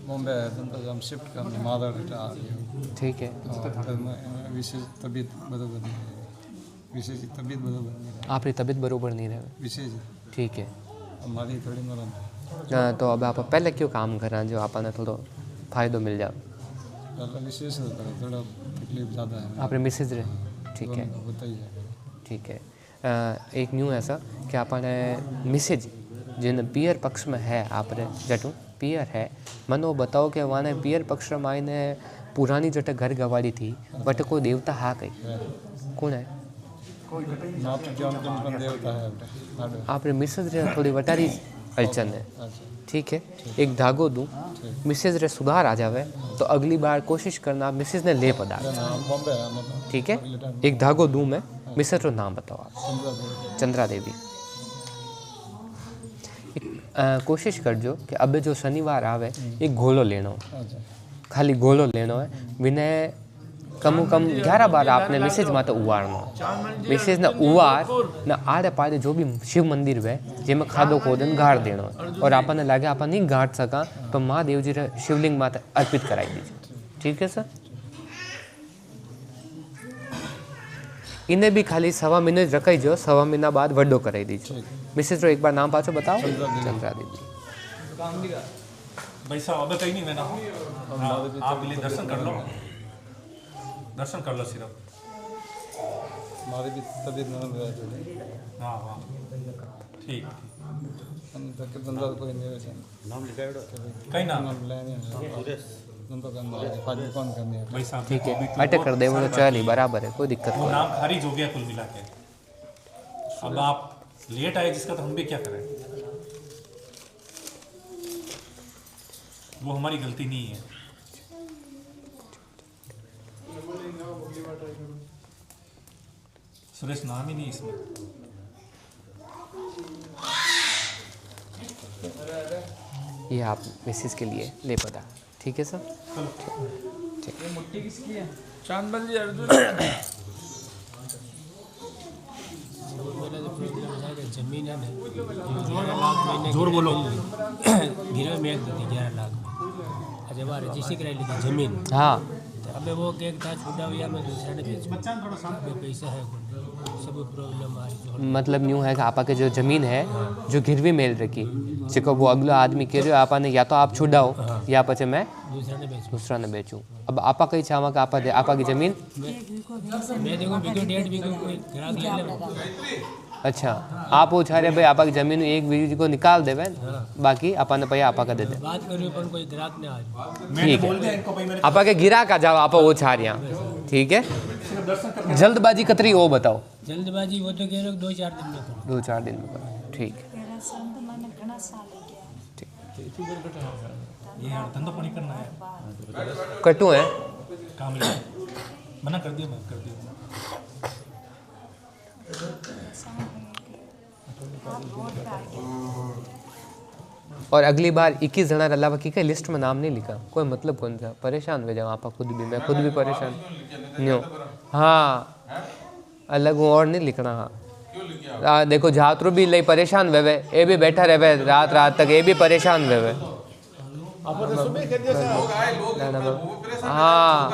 बॉम्बे है तो हम शिफ्ट करने मादर आ गए। ठीक है, विशेष तबीयत बराबर नहीं है, विशेष तबीयत बराबर नहीं है, आपकी तबीयत बरोबर नहीं रहे। विशेष ठीक है, हमारी थोड़ी मरम तो अब आप पहले क्यों काम करा जो आपने थोड़ो फ़ायदो मिल जाए। विशेष थोड़ा तकलीफ ज़्यादा है आपने मिसेज रहे। ठीक है, होता ही है। ठीक है। एक न्यू ऐसा कि आपने मिसेज जिन पियर पक्ष में है आपने जटू पियर है मनो बताओ कि वाने पियर पक्ष में आईने पुरानी जटे घर गवाड़ी थी बट कोई देवता हा कई कौन है देवता है आपने मिसेज रे थोड़ी वटारी अड़चन है। ठीक है, एक धागो दूँ मिसेज रे सुधार आ जावे तो अगली बार कोशिश करना मिसेज ने ले पदार्थ। ठीक है, एक धागो दूँ मैं मिसेज रो नाम बताओ आप। चंद्रा देवी। कोशिश करजो कि अब जो शनिवार आवे एक घोलो लेनो, खाली घोलो लेनो है विने कम कम 11 बार आपने मिसेज माते उवारनो। मिसेज ने उवार न आड़े पाड़े जो भी शिव मंदिर वे जेमें खादो खोदन गाड़ देनो और आपने लागे आप नहीं गाड़ सका तो महादेव जी रे शिवलिंग माते अर्पित कराई दीजिए। ठीक है सर, इन्हें भी खाली 1.25 महीने रखाई जो 1.25 महीना बाद वड्डो कराई दीजिए। मिसेज रो एक बार नाम पाछो बताओ। चंद्रा देवी। भाई साहब अब कहीं नहीं मैं ना आप ले दर्शन कर लो, दर्शन कर लो सिर्फ। हमारी भी तबीयत नरम है। हाँ हाँ ठीक हम तक बंदा कोई नहीं है नाम लिखाओ कहीं ना नाम लेने नंबर करना है फाइल कौन करनी है। भाई साहब ठीक है, अटक कर दे वो तो चल ही बराबर है, कोई दिक्कत वो नहीं। नाम खारिज हो गया कुल मिला के। अब आप लेट आए जिसका तो हम भी क्या करें, वो हमारी गलती नहीं है। सुरेश नाम ही नहीं इसमें। ये आप मिसेज के लिए ले पता। ठीक है सर, ठीक। ये मुट्ठी किसकी है? चांदबल जी अर्जुन। जमीन है ना जोर बोलो। गिरवे में 11 लाख में जब रजिस्ट्री कराई ली थी जमीन। हाँ, तो अब वो केक था छूटा हुआ मैं दूसरे ने बेच पैसा है सब प्रॉब्लम आ रही। मतलब यूँ है कि आपा के जो ज़मीन है जो गिरवी मेल रखी जेको वो अगला आदमी कह रहे हो आपा ने या तो आप छुड़ाओ या पचे मैं दूसरा ने बेचूं। अब आपा कही चाहवा कि आपा की ज़मीन मैं देखो बिको डेढ़ बिको कोई ग्राहक ले ले। अच्छा, आप वो चाह रहे भाई आपा की ज़मीन एक बीज को निकाल देवे बाकी आपा ने पैसा आपा का दे दे। बात करियो पर कोई ग्राहक ने आज ठीक है, आपा के गिरा का जाओ आपा वो चाह रहे। ठीक है, जल्दबाजी कतरी वो बताओ। जल्दबाजी वो तो कह रहे 2-4 दिन में करो। 2-4 दिन में करो। ठीक है, ये यार धंधा पानी करना है, कटू है काम ले मना कर दिया, मैं कर दिया। और अगली बार 21 जना अलावा की लिस्ट में नाम नहीं लिखा कोई मतलब कौन सा परेशान हो जाओ आप खुद भी, मैं खुद भी परेशान नहीं हूँ। हाँ अलग हूँ और नहीं लिखना। हाँ देखो झात्रो भी लई परेशान वेवे ये भी बैठा रहे रात रात तक ये भी परेशान वेवे। हाँ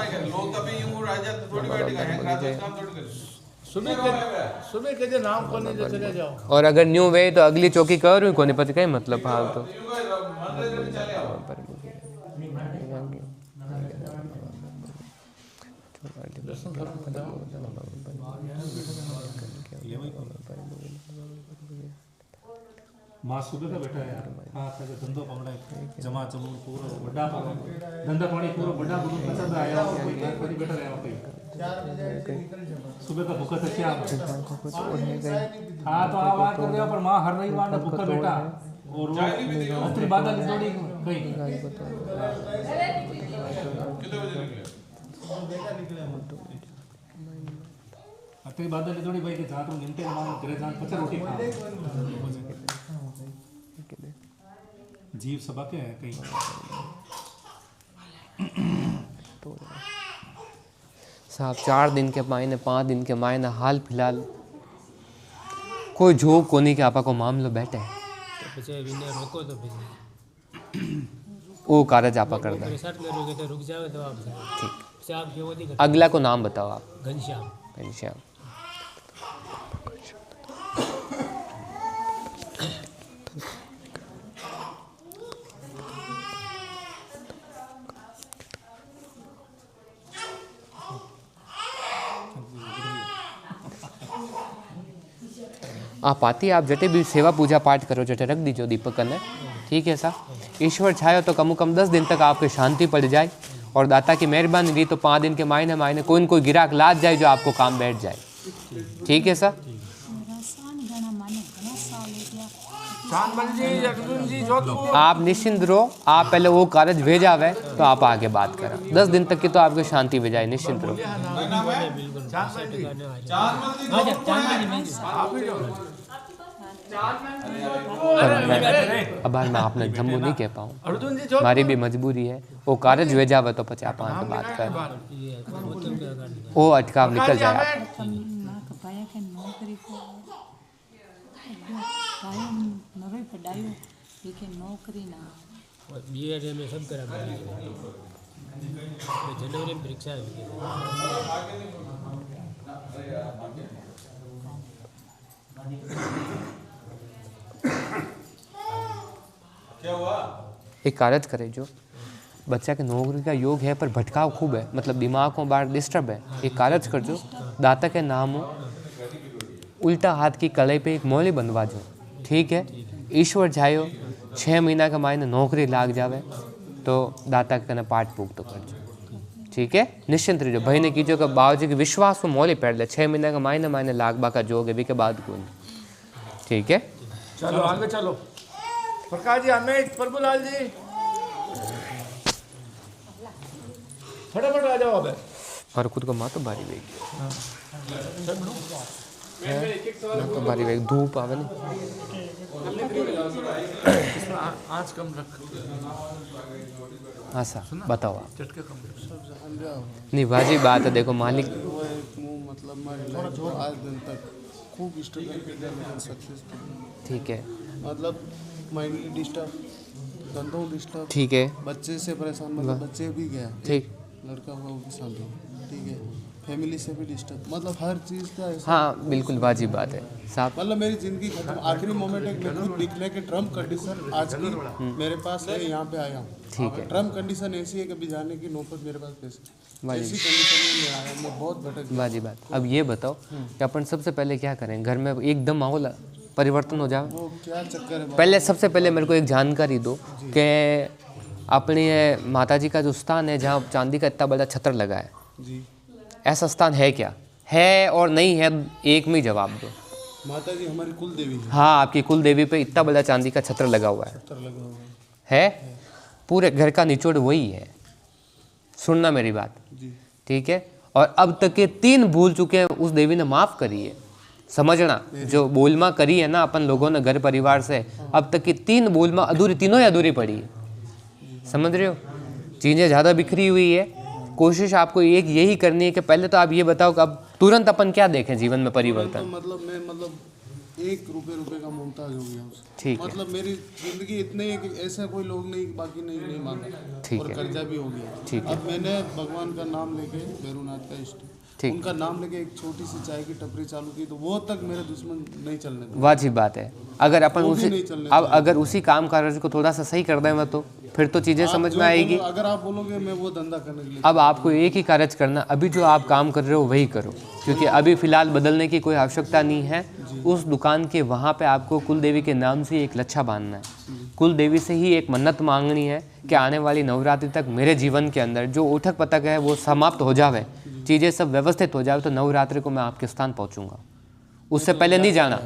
सुबह के नाम को नहीं चले जाओ। और अगर न्यू वे तो अगली चौकी करूँ कोने पति कहीं मतलब हाल तो मां सुबह का बैठा है हाँ सके धंधो पमड़ा जमा जमून पूरा बड़ा धंधा पानी पूरा बड़ा बुनु पसंद आया कोई कोई बैठा रहा कोई सुबह का भूखा था क्या हाँ तो आवाज कर रहे हो पर मां हर रविवार ने भूखा बैठा और वो अत्री बादल जोड़ी कहीं अत्री बादल जोड़ी भाई के जात में घंटे मां घरे जान पछे रोटी खा जीव सबा के है कहीं साहब 4 दिन के मायने 5 दिन के मायने हाल फिलहाल कोई झोंक कोनी के आपा को मामलो बैठे तो पीछे विनय रोको तो फिर वो कारज आपा कर दें। 63 में रुके तो रुक जाओ तो आप ठीक। से आप क्यों नहीं अगला को नाम बताओ आप। घनश्याम। घनश्याम। आप आती आप जटे भी सेवा पूजा पाठ करो जटे रख दीजो दीपक ने, ठीक है सा। ईश्वर चाहे तो कम 10 दिन तक आपके शांति पड़ जाए और दाता की मेहरबानी रही तो 5 दिन के मायने कोई न कोई गिराक लाद जाए जो आपको काम बैठ जाए, ठीक है सा। चांदमल जी, अर्जुन जी, जोधपुर। आप निश्चिंत रहो, आप पहले वो कार्य भेजावे तो आप आगे बात करें। 10 दिन तक की तो आपको शांति भेजाए, निश्चिंत रहो। अब मैं आपने जम्मू नहीं कह पाऊँ, अर्जुन जी, हमारी भी मजबूरी है। वो कार्य भेजावे तो पचा आप आगे बात करें, वो अटकाव निकल जाए। नौकरी ना बीएड में सब करा जनवरी में परीक्षा है। क्या हुआ? एक कार्य करे जो बच्चा के नौकरी का योग है पर भटकाव खूब है, मतलब दिमाग को बाहर डिस्टर्ब है। एक कार्य कर जो दाता के नाम हो उल्टा हाथ की कलाई पे एक मोली बनवा जो, ठीक है। ईश्वर जायो 6 महीना के मायने नौकरी लाग जावे तो दाता के कने पाठ पूग तो करजो, ठीक है। निश्चिंत रहो, भाई ने कीजो कि बाबूजी के विश्वास में मोली पड़ ले 6 महीना के मायने लाग बा का जोग है भी के बाद कौन, ठीक है। चलो आगे चलो। प्रकाश जी, अमित, प्रभुलाल जी, फटाफट आ जाओ। अब और खुद को माँ तो भारी वेगी, तो भारी वेग धूप आवे नहीं। आज कम रख, हाँ सा बताओ आप। चटके कम रख। नहीं बाजी बात है, देखो मालिक मतलब मैं आज दिन तक खूब स्ट्रगल किया, सक्सेस, ठीक है, मतलब माइंडली डिस्टर्ब, धंधों डिस्टर्ब, ठीक है, बच्चे से परेशान, मतलब बच्चे भी गया, ठीक, लड़का हुआ वो भी साथ हो, ठीक है, फैमिली से भी डिस्टर्ब, मतलब हर चीज़ का ऐसा, हाँ बिल्कुल बाजी बात है साहब। मतलब मेरी ज़िंदगी खत्म। आखिरी मोमेंट एक मैं खुद दिखने के ट्रम्प कंडीशन आज की मेरे पास है, यहाँ पे आया हूँ, ठीक है। ट्रम्प कंडीशन ऐसी है कभी जाने की नौबत मेरे पास पैसे, भाई। ऐसी कंडीशन में मैं आया, मैं बहुत भटक गया। बाजी बात। अब ये बताओ कि अपन सबसे पहले क्या करें, घर में एकदम माहौल परिवर्तन हो जाए, वो क्या चक्कर है? पहले सबसे पहले मेरे को एक जानकारी दो कि अपनी माताजी का जो स्थान है जहाँ चांदी का इतना बड़ा छत्र लगा है, जी, ऐसा स्थान है क्या, है और नहीं है, एक में ही जवाब दो। माता जी हमारी कुल देवी है, हाँ आपकी कुल देवी पे इतना बड़ा चांदी का छत्र लगा हुआ है, लगा हुआ है, है? पूरे घर का निचोड़ वही है, सुनना मेरी बात, जी, ठीक है। और अब तक के 3 भूल चुके हैं, उस देवी ने माफ़ करी है, समझना। जो बोलमा करी है ना अपन लोगों ने घर परिवार से, अब तक की 3 बोलमा अधूरी, तीनों ही अधूरी पड़ी है, समझ रहे हो। चीज़ें ज़्यादा बिखरी हुई है। कोशिश आपको एक यही करनी है कि पहले तो आप ये बताओ कि अब तुरंत अपन क्या देखें जीवन में परिवर्तन। मतलब मैं मतलब 1 रुपए का मोहताज हो गया उससे, ठीक है, मतलब मेरी जिंदगी इतनी है कि ऐसा कोई लोग नहीं, बाकी नहीं मांगा, ठीक और है, कर्जा भी हो गया। ठीक है, अब मैंने भगवान का नाम लेके, भैरवनाथ का इष्ट, ठीक, उनका नाम लेके एक छोटी सी चाय की टपरी चालू की, तो वो तक मेरे दुश्मन नहीं चलने देते। वाजिब बात है। अगर अपन वो भी उसी नहीं चलने अब अगर उसी काम काज को थोड़ा सा सही कर दें तो फिर तो चीज़ें आप समझ जो में आएगी। बोलो, अगर आप बोलोगे मैं वो धंधा करने के लिए, अब आपको एक ही कार्य करना, अभी जो आप काम कर रहे हो वही करो, क्योंकि अभी फ़िलहाल बदलने की कोई आवश्यकता नहीं है। उस दुकान के वहाँ पे आपको कुल देवी के नाम से एक लच्छा बांधना है, कुल देवी से ही एक मन्नत मांगनी है कि आने वाली नवरात्रि तक मेरे जीवन के अंदर जो उठक पटक है वो समाप्त हो जावे, चीज़ें सब व्यवस्थित हो जाए, तो नवरात्रि को मैं आपके स्थान पहुँचूँगा। उससे पहले नहीं जाना,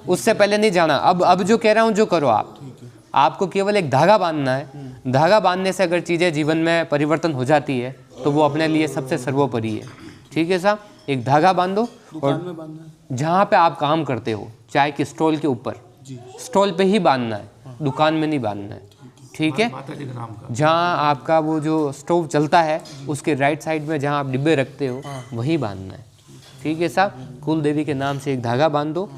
उससे पहले नहीं जाना। अब जो कह रहा हूँ जो करो आप, आपको केवल एक धागा बांधना है। धागा बांधने से अगर चीज़ें जीवन में परिवर्तन हो जाती है तो वो अपने लिए सबसे सर्वोपरि है, ठीक है साहब। एक धागा बांधो और जहाँ पे आप काम करते हो, चाय के स्टॉल के ऊपर, स्टॉल पे ही बांधना है, दुकान में नहीं बांधना है, ठीक है। जहाँ आपका वो जो स्टोव चलता है उसके राइट साइड में जहाँ आप डिब्बे रखते हो वहीं बांधना है, ठीक है साहब। कुल देवी के नाम से एक धागा बांध दो।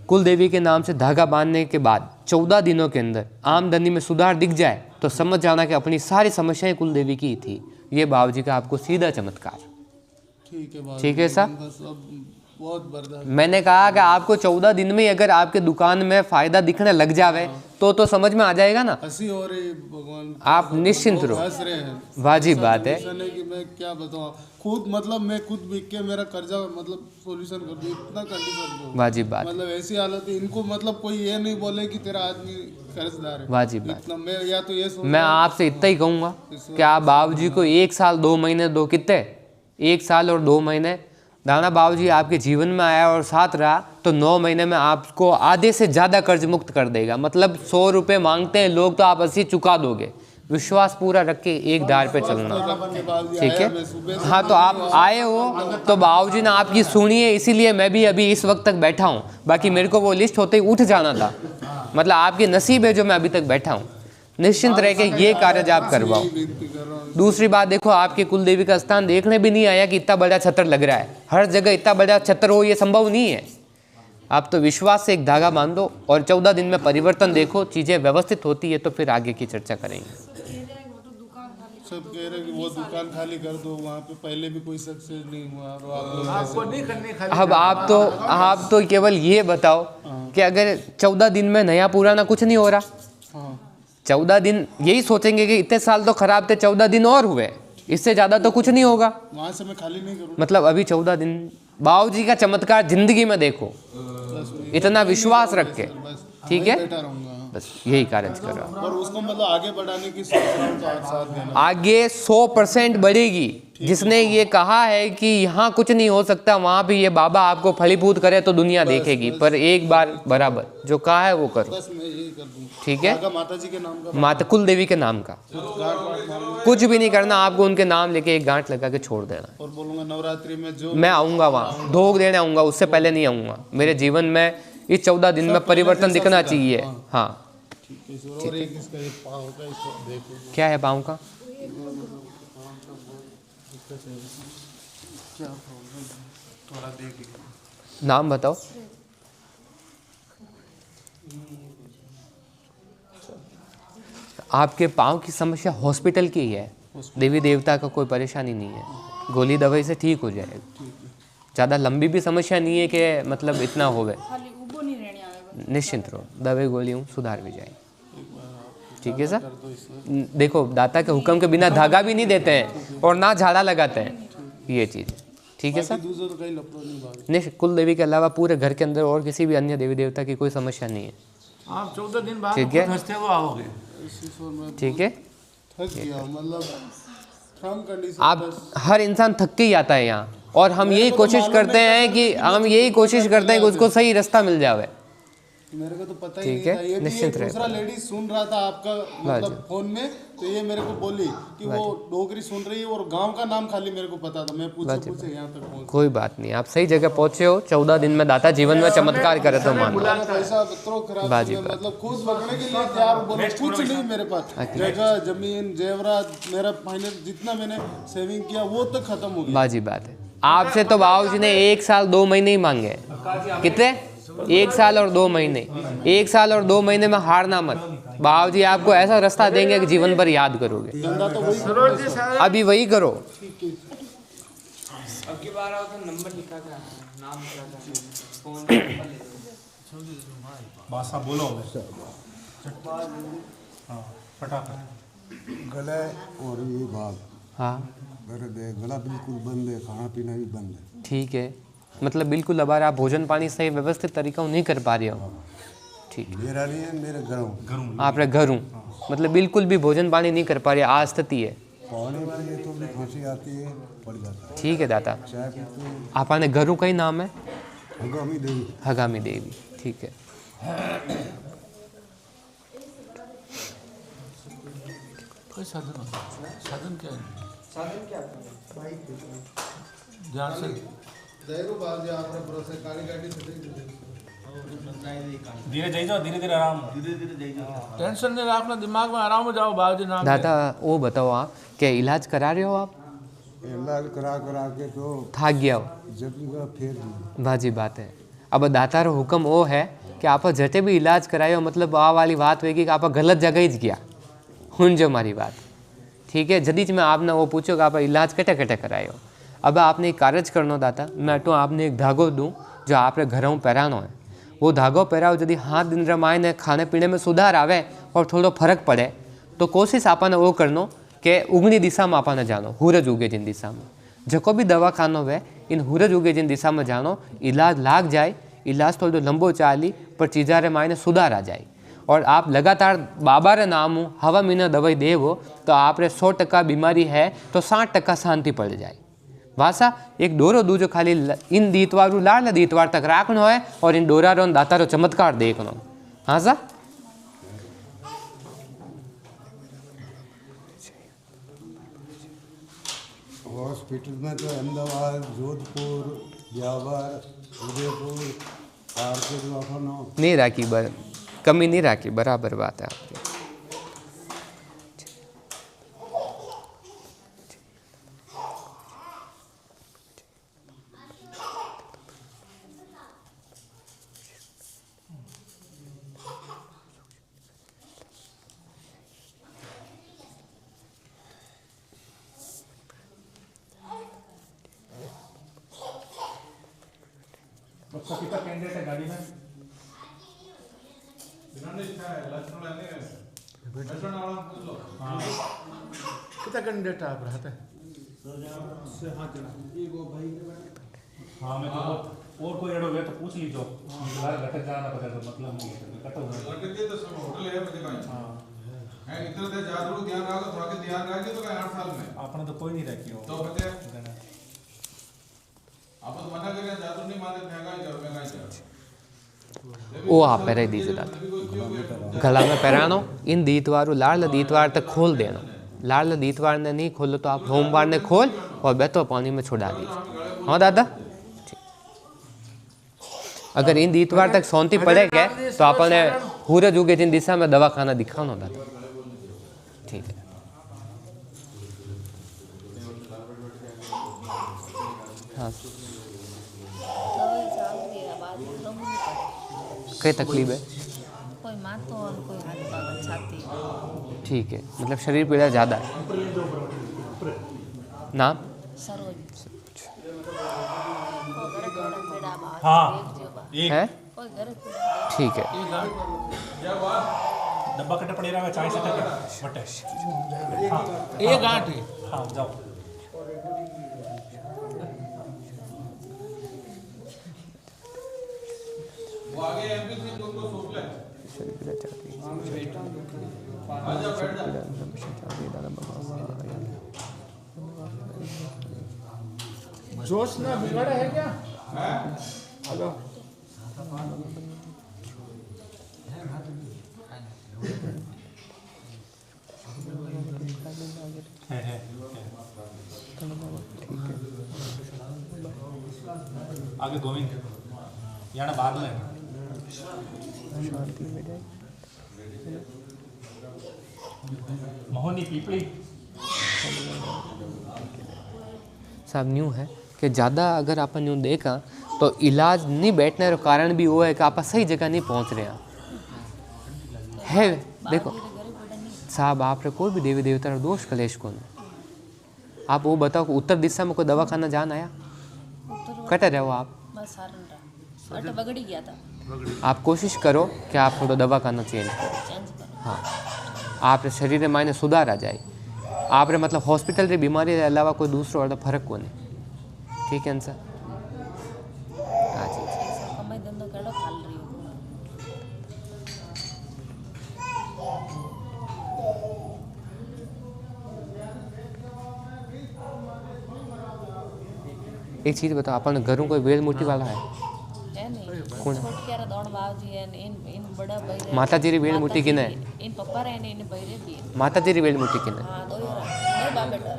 कुल देवी के नाम से धागा बांधने के बाद 14 दिनों के अंदर आमदनी में सुधार दिख जाए तो समझ जाना कि अपनी सारी समस्याएं कुल देवी की ही थी। ये बाबू जी का आपको सीधा चमत्कार। ठीक है बाबू ठीक है जी, सर? बस अब बहुत बर्दाश्त। मैंने कहा कि आपको 14 दिन में अगर आपके दुकान में फायदा दिखने लग जावे तो समझ में आ जाएगा ना। हंसी हो रही भगवान, आप निश्चिंत लोग रहो। हंस रहे हैं। वाजिब बात है। ऐसा नहीं कि मैं क्या बताऊं, खुद मतलब मैं खुद बिक के मेरा कर्जा मतलब सोल्यूशन कर दूं, इतना कंडीशन में हूं। वाजिब बात, मतलब ऐसी हालत है, इनको मतलब कोई ये नहीं बोले कि तेरा आदमी कर्जदार है। वाजिब बात। इतना मैं या तो ये सोच मैं आपसे इतना ही कहूँगा कि आप बाबूजी को 1 साल 2 महीने दो, कितने 1 साल और 2 महीने दाना बाबूजी आपके जीवन में आया और साथ रहा तो 9 महीने में आपको आधे से ज़्यादा कर्ज मुक्त कर देगा। मतलब 100 रुपये मांगते हैं लोग तो आप 80 चुका दोगे। विश्वास पूरा रख के एक धार पे चलना, ठीक है। हाँ, तो आप आए हो तो बाबूजी ने आपकी सुनी है, इसीलिए मैं भी अभी इस वक्त तक बैठा हूँ। बाकी मेरे को वो लिस्ट होते ही उठ जाना था। मतलब आपके नसीब है जो मैं अभी तक बैठा हूँ। निश्चिंत रह के ये कार्य आप करवाओ। दूसरी बात देखो, आपके कुल देवी का स्थान देखने भी नहीं आया कि इतना बड़ा छत्र लग रहा है। हर जगह इतना बड़ा छत्र हो ये संभव नहीं है। आप तो विश्वास से एक धागा बांध दो और 14 दिन में परिवर्तन देखो, चीज़ें व्यवस्थित होती है तो फिर आगे की चर्चा करेंगे। सब कह रहे हैं कि वो दुकान खाली कर दो, वहाँ पे पहले भी कोई सक्सेस नहीं हुआ और आप लोग आपको नहीं करनी खाली। अब आप तो केवल ये बताओ कि अगर 14 दिन में नया पुराना कुछ नहीं हो रहा, हाँ 14 दिन यही सोचेंगे कि इतने साल तो खराब थे, 14 दिन और हुए, इससे ज़्यादा तो कुछ नहीं होगा। वहाँ से मैं खाली नहीं करूँ। मतलब अभी 14 दिन बाबूजी का चमत्कार जिंदगी में देखो, इतना विश्वास रख के, ठीक है। बैठा रहूँगा बस यही कार्य करो और उसको मतलब आगे बढ़ाने की सोच रहा हूँ, तो आप साथ देना। आगे 100% बढ़ेगी। जिसने ये कहा है कि यहाँ कुछ नहीं हो सकता, वहाँ भी ये बाबा आपको फलीभूत करे तो दुनिया देखेगी। पर एक बार बराबर जो कहा है वो करो, बस मैं यही कर दूँ। ठीक है। आगा माता जी के नाम का माता कुल देवी के नाम का कुछ भी नहीं करना आपको, उनके नाम लेके एक गांठ लगा के छोड़ देना। और बोलूँगा नवरात्रि में जो मैं आऊँगा वहाँ, धोख देने आऊँगा, उससे पहले नहीं आऊँगा। मेरे जीवन में इस 14 दिन में परिवर्तन दिखना चाहिए। हाँ, और एक इसका ये पाँव का इसको देखो क्या है पाँव का? थोड़ा देख नाम बताओ। आपके पाँव की समस्या हॉस्पिटल की ही है, देवी देवता का कोई परेशानी नहीं है। गोली दवाई से ठीक हो जाएगा। ज़्यादा लंबी भी समस्या नहीं है कि मतलब इतना हो गए। निश्चिंत रहो, दवाई गोली हूँ सुधार भी जाए, ठीक है सर। देखो, दाता के हुक्म के बिना धागा भी नहीं देते हैं और ना झाड़ा लगाते हैं, ये चीज़, ठीक है सर। नहीं, कुल देवी के अलावा पूरे घर के अंदर और किसी भी अन्य देवी देवता की कोई समस्या नहीं है, आप 14 दिन बाद ठीक है। हंसते हुए आओगे। ठीक है। थक गया मतलब काम कंडीशन। आप हर इंसान थक के ही आता है यहाँ, और हम यही कोशिश करते हैं कि उसको सही रास्ता मिल जावे। मेरे को तो पता ही ठीक नहीं है, था ये भी। निश्चिंत एक रहे। दूसरा लेडी सुन रहा था आपका मतलब फोन में, तो ये मेरे को बोली कि वो डोगरी सुन रही है और गांव का नाम खाली मेरे को पता था। मैं पूछे यहाँ तक पहुँच। कोई बात नहीं, आप सही जगह पहुँचे हो। 14 दिन में दाता जीवन में चमत्कार करे तो मान लो। पैसा तो खराब बाजी है, मतलब खुद लगने के लिए तैयार बोले, कुछ नहीं मेरे पास। जगह जमीन जेवरात मेरा फाइनल जितना मैंने सेविंग किया वो तक खत्म हो गया। बाजी बात है। आपसे तो बाबूजी ने 1 साल 2 महीने ही मांगे। कितने? 1 साल और 2 महीने। 1 साल और 2 महीने में हारना मत। बाबूजी आपको ऐसा रास्ता देंगे कि जीवन भर याद करोगे। अभी वही करो। भाषा बोलो हाँ फटाफट। गला और ये भाग हाँ दर्द है, गला बिल्कुल बंद है, खाना पीना भी बंद है। ठीक है, मतलब बिल्कुल अब आप भोजन पानी सही व्यवस्थित तरीका नहीं कर पा रहे हो। ठीक, मेरा नहीं है, मेरे घर आप घर हूँ, मतलब बिल्कुल भी भोजन पानी नहीं कर पा रहे, आज स्थिति है। पानी पीए तो भी खांसी आती है, पड़ जाता है। ठीक है दाता, चाय पीते हैं, आपने घरों का ही नाम है हगामी देवी। हगामी देवी, ठीक है। कोई साधन साधन क्या है? ध्यान से धीरे जाइए, धीरे धीरे आराम, टेंशन नहीं रखना, दिमाग में आराम हो जाओ। बाबूजी नाम दादा वो बताओ, आप क्या इलाज करा रहे हो? आप इलाज करा करा के तो थक गया हो, जब फिर बाजी बात है। अब दाता रो हुक्म वो है कि आप जटे भी इलाज करायो मतलब आ वाली बात होगी कि आप गलत जगह ही गया हुन जो मारी बात ठीक है। जदीज मैं आपने वो पूछो कि आप इलाज कटे कटे करायो। अब आपने एक कार्य करना दाता मैं तो आपने एक धागो दूँ जो आपने घरों पहरानो है। वो धागो पहराओ यदि हाथ दिन रमाए ने खाने पीने में सुधार आवे और थोड़ा फर्क पड़े तो कोशिश आपने वो करनो कि उगनी दिशा में आपने जानो, सूरज उगे जिन दिशा में जो भी दवाखानो है इन सूरज उगे जिन दिशा में जानो, इलाज लाग जाए। इलाज थोड़ा लंबो चाली पर चीज़ारे मायने सुधार आ जाए। और आप लगातार बाबा रे नाम हवा महीना दवाई देवो तो आप 100% बीमारी है तो 60% शांति पड़ जाए। वासा एक डोरो दूजो खाली इन दीतवारू लाल दीतवार तक राखनो है और इन डोरारो दातारो चमत्कार देखनो। हाँ सा हॉस्पिटल में तो अहमदाबाद, जोधपुर, ब्यावर, उदयपुर, कार के दवाखाना नहीं राखी कमी नहीं राखी, बराबर बात है आपकी। बच्चा कितना कैंडिडेट है गाड़ी में? कितना कैंडिडेट आप रहते हैं? हाँ मैं तो और कोई एडो वे तो पूछ लीजो। घटक जाना पड़ेगा तो मतलब नहीं है कटो लड़के तो सब होटल है बजे का है इधर से जादू ध्यान रखो थोड़ा के ध्यान रखिए तो 8 साल में आपने तो कोई नहीं रखी हो तो बचे आप तो मना करें जादू नहीं माने महंगाई कर वो आप पहरे दीजिए दादा गला में पहरानो। इन दीतवारू लाल दीतवार तक खोल देना। लाल दीतवार ने नहीं खोलो तो आप सोमवार ने खोल और बहतो पानी में छुड़ा दीजिए। हाँ दादा अगर इन दीतवार तक शांति पड़ेगा तो आपने सूरज उगे जिन दिशा में दवाखाना दिखानो दादा। ठीक है हाँ कई तकलीफ है? कोई माथो और कोई हाथ पागल छाती। ठीक है मतलब शरीर पीड़ा ज़्यादा है। नाम सरोज कोई घर थोड़ा पीड़ा बात हाँ है कोई घर पीड़ा ठीक है। डब्बा कटे पड़े रहा है चाय से करके बटे हाँ एक गांठ है। हाँ जाओ वो आगे एमपी से उनको सोच ले जोश ना बिगड़ा है क्या? हेलो है आगे गोविंद यहाँ बादल है मोहनी पीपली साहब न्यू है कि ज़्यादा अगर आप न्यू देखा तो इलाज नहीं बैठने का कारण भी वो है कि आप सही जगह नहीं पहुंच रहे हैं। देखो साहब आप कोई भी देवी देवता दोष कलेश कौन आप वो बताओ कि उत्तर दिशा में कोई दवाखाना जान आया कटे रहो आप बस सारन बगड़ी गया था। आप कोशिश करो कि आप थोड़ा दवाखाना चेंज करो। हाँ आप शरीर में मायने सुधार आ जाए। आप मतलब हॉस्पिटल की बीमारी के अलावा कोई दूसरो और फर्क को नहीं। ठीक है सर हाँ जी कमाई धंधो केड़ो खाल रही हो। एक चीज़ बताओ अपन घरों कोई वेल मूर्ति वाला है नहीं कौन छोटकेरा दौड़ बाबू जी इन बड़ा भाई माता जी री वेल मूर्ति किने इन पप्पा रे इन भाई रे दी माता जी री वेल मूर्ति किने हां दो बाप बेटा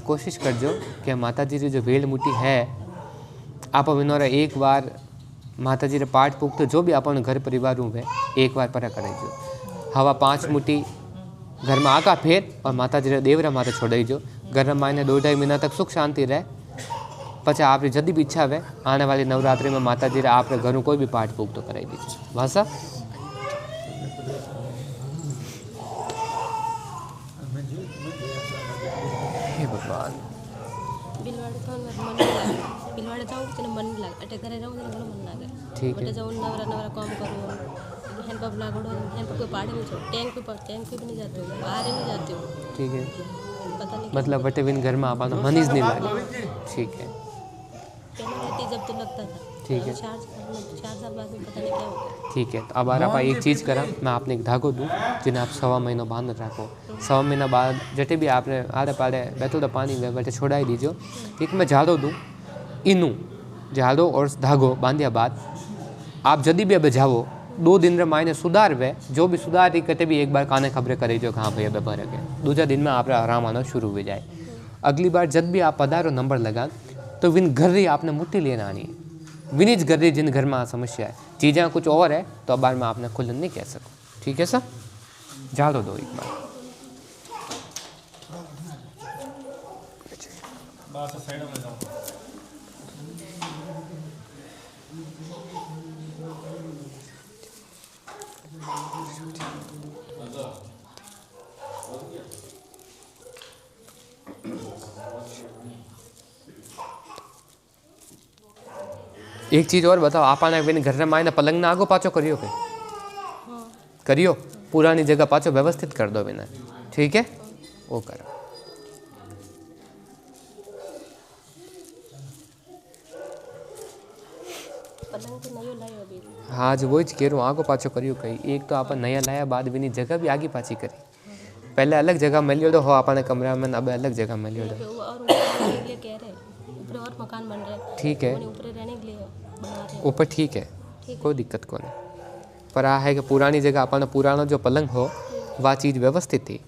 कोशिश करजो कि माता जी री जो वेल मूर्ति है आप विनोरा एक बार माता जी रे पाठ पुख्त जो भी अपन घर परिवार में एक बार परा कराइजो। हवा 5 मूर्ति घर में आका फेर और माता जी रे देवरा माता छोड़ाइजो। घर में मायने 2-2.5 महीना तक सुख शांति रहे। पछे आपरी जदी भी इच्छा है आने वाली नवरात्रि में माताजी रे आपरे घरनु कोई भी पाठ पूग तो कराई दीजिए। भाषा हे भगवान बिलवाड़े तो मन नहीं लागे, बिलवाड़े जाऊँ तो मन नहीं लागे, अटे घरे जाऊँ तो मन लागे। ठीक है। बटे जाऊँ नवरा नवरा काम करूँ, हैंड पंप लागोड़ो, हैंड पंप को पाड़े में छोड़, टैंक पे भी नहीं जाती हूँ, बाहर ही नहीं जाती हूँ। ठीक है, पता नहीं मतलब बटे बिन घर में आपा मन ही नहीं लागे। ठीक है, पहले रहती जब तो लगता था। ठीक है। 4 साल बाद में पता नहीं क्या हो गया। ठीक है। तो अब आप एक चीज़ करा, मैं आपने एक धागो दूँ जिन्हें आप 1.5 महीना बांध रखो। 1.5 महीना बाद जटे भी आपने आड़े पाड़े बैठो तो पानी में बैठे छोड़ाई दीजिए। एक मैं झाड़ो दूँ, इनू झाड़ो और धागो बांधिया बाद आप जदी भी अब जाओ 2 दिन रे मायने सुधार वे जो भी सुधार रही कते भी एक बार काने खबरें करी जो हाँ भैया भर के दूसरा दिन में आप आराम आना शुरू हो जाए। अगली बार जब भी आप पधारो नंबर लगा तो विन घर रही आपने मुट्ठी लेना आनी है, विनिज घर रही जिन घर में आ समस्या है, चीज़ें कुछ और है तो अब बार में आपने खुलन नहीं कह सको। ठीक है सर, झाड़ो दो एक बार। एक चीज़ और बताओ, आपने बेन घर में आने पलंग ना आगो पाछो करियो के करियो, पुरानी जगह पाछो व्यवस्थित कर दो बिना। ठीक है, वो करो। पलंग तो नयो लायो अभी। हाँ आज वही कह रहा हूँ, आगो पाछो करियो कहीं। एक तो आप नया लाया बाद बिनी जगह भी आगे पाछी करी, पहले अलग जगह मिलियो हो अपने कमरा में, अब अलग जगह मिलियो। और ऊपर रहने के लिए कह रहे, ऊपर और मकान बन रहा है। ठीक है, ऊपर रहने के लिए बना रहे। ऊपर ठीक है, कोई दिक्कत को नहीं, पर आ है कि पुरानी जगह अपना पुराना जो पलंग हो वह चीज़ व्यवस्थित थी,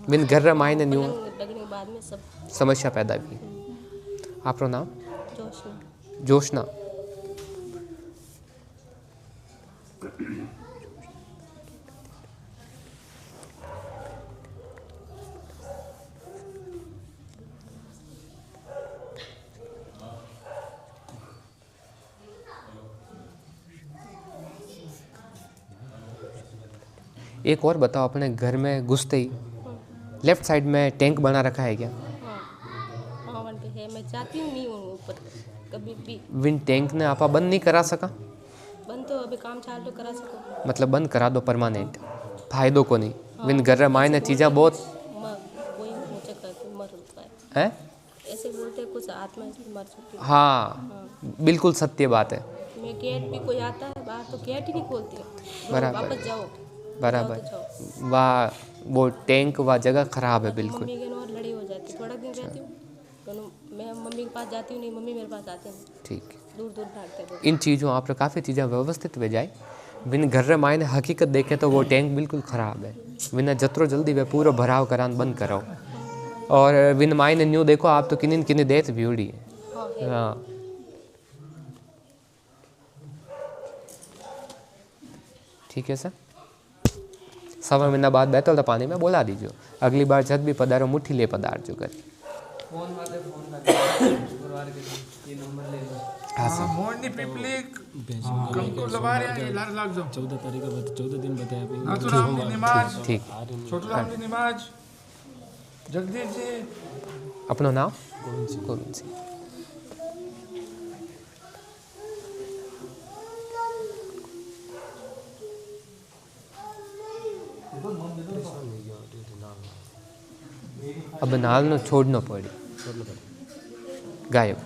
बिन घर मायने न्यू लगने के बाद में सब समस्या पैदा हुई। आपका नाम? जोशना। जोशना। एक और बताओ, अपने घर में घुसते ही लेफ्ट साइड में टैंक बना रखा है क्या? हाँ वन पे है, मैं चाहती हूँ नहीं हूँ ऊपर कभी भी। विन टैंक ने आपा बंद नहीं करा सका? बंद तो अभी काम चालू करा सको, मतलब बंद करा दो परमानेंट, फायदो को नहीं। विन घर मायने चीज़ें बहुत कोई मुझे करके मर चुका है, ऐसे बोलते कुछ आत्मा इसमें मर चुकी है। हाँ बिल्कुल सत्य बात है। मैं गेट भी कोई आता है बाहर तो गेट ही नहीं खोलती है, बराबर। वापस जाओ बराबर। वाह वो टैंक वाह जगह खराब है बिल्कुल। मम्मी के और लड़ी हो जाती, थोड़ा दिन रहती हूँ तो मैं मम्मी के पास जाती हूँ, नहीं मम्मी मेरे पास आते हैं। ठीक, दूर दूर भागते हैं। इन चीज़ों आप काफ़ी चीज़ें व्यवस्थित हो जाए। बिन घर मायने हकीकत देखे तो वो टैंक बिल्कुल ख़राब है, बिना जतरो जल्दी वे पूरा भराव करान बंद कराओ। और बिन मायने न्यू देखो आप तो किन्नी किन्नी देत भी उड़ी है। हाँ ठीक है सर, 1.25 महीना बाद बैतल पानी में बोला दीजिए। अगली बार जब भी पधारो मुट्ठी ले पधार जो कर। हाँ सर। मोरनी पिपली कंकुर लगा रहे हैं, लार लाग जाओ। 14 तारीख का 14 दिन बताया अभी। नाथुराम की नमाज, ठीक। छोटू राम की नमाज, जगदीश जी। अपना नाम? गोविंद सिंह। अब नाल नो छोड़ना पड़ी, गायब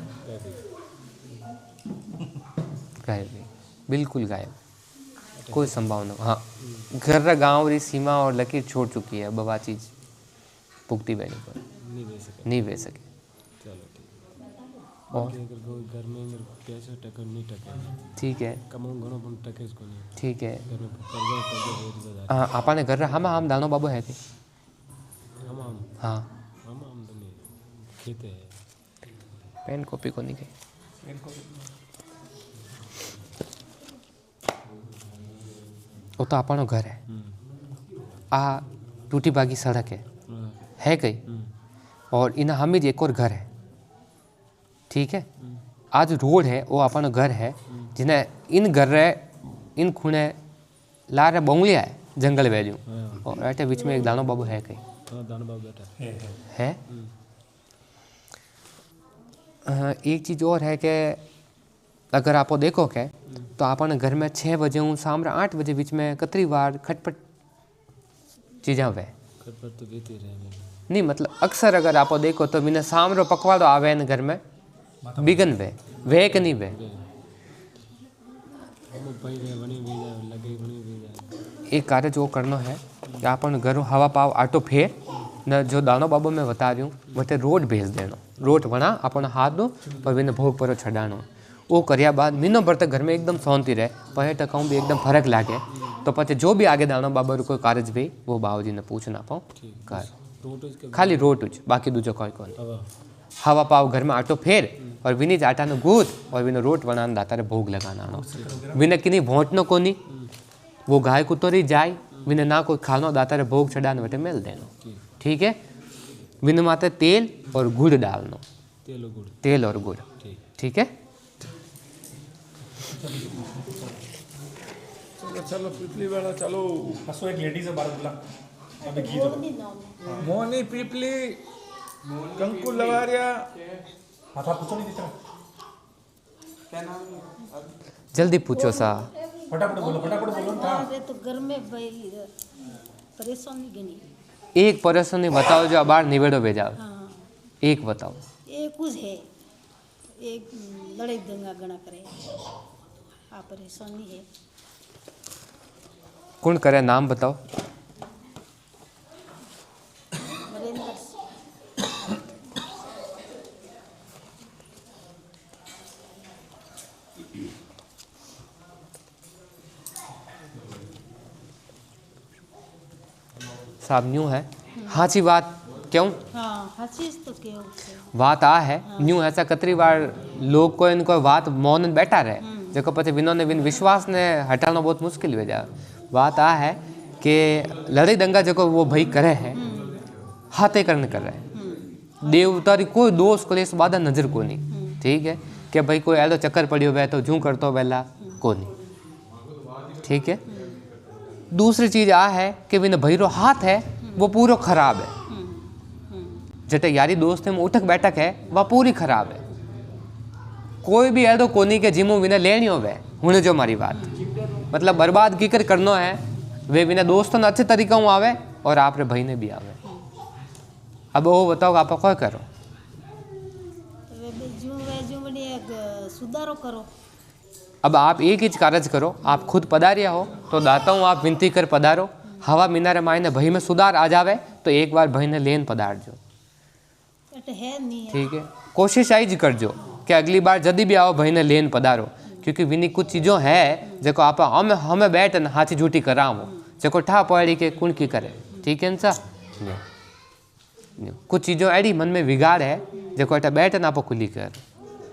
गायब नहीं, बिल्कुल गायब, कोई संभावना। हाँ घर गांव री सीमा और लकीर छोड़ चुकी है, अब वह चीज़ पुगती बहनी पर नहीं वे सके। और घर में मेरे पैसे टकर नहीं टके। ठीक है, कमाऊं घणो पण टके इसको नहीं। ठीक है। घर में कर्जा बहुत ज्यादा। हाँ आपने घर हम दानो बाबू है थे। हाँ हम तो नहीं खेते हैं। पेन कॉपी को नहीं गई। वो तो अपनो घर है, आ टूटी भागी सड़क है कहीं, और इना हम एक और घर है, ठीक है। आज रोड है वो अपन घर है जिन्हें इन घर रे इन खूणे लारे बंगलिया है जंगल वेजू और ऐटे बीच में एक दानो बाबू है कहीं दानो बाबू बैठा है। एक चीज़ और है कि अगर आप देखो के तो अपन घर में 6 बजे हूँ शाम 8 बजे बीच में कतरी बार खटपट चीज़ा वे खटपट तो कहते रहे नहीं मतलब अक्सर अगर आप देखो तो बिना शाम रो पकवाड़ो आवे न घर में बिगन वे कि नहीं वे एक कार्य जो करना है कि अपन घरों हवा पाव आटो फेर न जो दानो बाबू मैं बता रही हूँ वटे रोट भेज देना रोट वना अपन हाथ दो और बिना भोग पर चढ़ानो वो करया बाद महीनों भर तक घर में एकदम शांति रहे पर्यटकों भी एकदम फर्क लागे तो पचे जो भी आगे दानो बाबा कोई कार्य भी वो बाबू जी ने पूछना पाओ कर खाली रोट उच बाकी दूजो कोई कोई हवा पाव घर में आटो फेर और विनी आटा न गूद और विनो रोट बनाना दातारे भोग लगाना विने किनी भोंटनो कोनी वो गाय कुतोरी जाए विने ना कोई खानो दातारे भोग चढ़ाने बेटे मेल देनो ठीक है। विने माते तेल और गुड़ डालनो तेल और गुड़ ठीक है। चलो चलो पीपली वाला चलो हसो एक लेडीज है बाहर बुला अभी घी दो मोनी पीपली कंकु लगा रिया माथा पूछो नहीं कितना जल्दी पूछो सा फटाफट बोलो था तो घर में भाई परेशानी गनी एक परेशानी बताओ जो बाहर निवेड़ो भेजाओ एक बताओ एक कुछ है एक लड़ाई दंगा गणा करे आ परेशानी है कौन करे नाम बताओ नरेंद्र साहब न्यू है हाची बात क्यों हाँ हसीस तो क्यों बात आ है न्यू ऐसा कतरी बार लोग को इनको बात मौन बैठा रहे जो पचे विनो ने विन विश्वास ने हटाना बहुत मुश्किल हो जाए। बात आ है कि लड़ाई दंगा जो वो भाई करे है हाथे करने कर रहे हैं देवतारी कोई दोष क्लेश बाधा नजर को नहीं ठीक है कि भाई कोई ऐलो चक्कर पड़ियो वे तो जू करतो वेला को नहीं ठीक है। दूसरी चीज आ है कि विन भैरो हाथ है वो पूरा खराब है जटे यारी दोस्त है उठक बैठक है वह पूरी खराब है कोई भी ऐदो कोनी के जिमो विने लेनी हो वे हुने जो मारी बात मतलब बर्बाद की कर करनो है वे बिना दोस्तों ने अच्छे तरीका हूँ आवे और आप रे भाई ने भी आवे। अब वो बताओ आप क्या करो सुधारो करो। अब आप एक ही कार्य करो आप खुद पधारिया हो तो दाता हूँ आप विनती कर पधारो हवा मीनारे मायने भाई में सुधार आ जावे तो एक बार भाई ने लेन पधार जो ठीक है। कोशिश आई जी कर जो कि अगली बार जदी भी आओ भाई ने लेन पधारो क्योंकि विनी कुछ चीज़ों है जो आप हमें बैठ न हाथी झूठी करावो जो ठा पड़ी के कुण की करे ठीक है सा कुछ चीज़ों एडी मन में विगाड़ है जो अटा बैठ न आप खुली कर